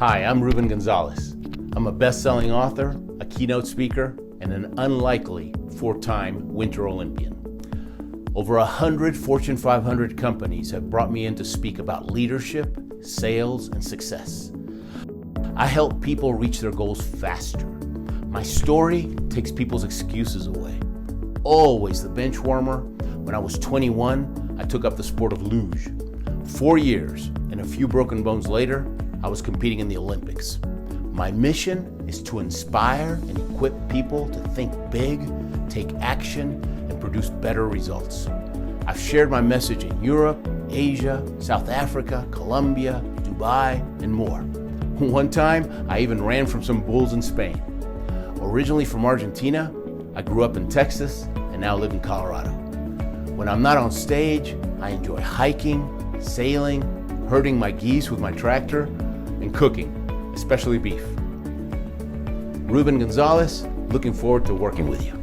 Hi, I'm Ruben Gonzalez. I'm a best-selling author, a keynote speaker, and an unlikely four-time Winter Olympian. Over 100 Fortune 500 companies have brought me in to speak about leadership, sales, and success. I help people reach their goals faster. My story takes people's excuses away. Always the bench warmer. When I was 21, I took up the sport of luge. 4 years and a few broken bones later, I was competing in the Olympics. My mission is to inspire and equip people to think big, take action, and produce better results. I've shared my message in Europe, Asia, South Africa, Colombia, Dubai, and more. One time, I even ran from some bulls in Spain. Originally from Argentina, I grew up in Texas and now live in Colorado. When I'm not on stage, I enjoy hiking, sailing, herding my geese with my tractor, and cooking, especially beef. Ruben Gonzalez, looking forward to working with you.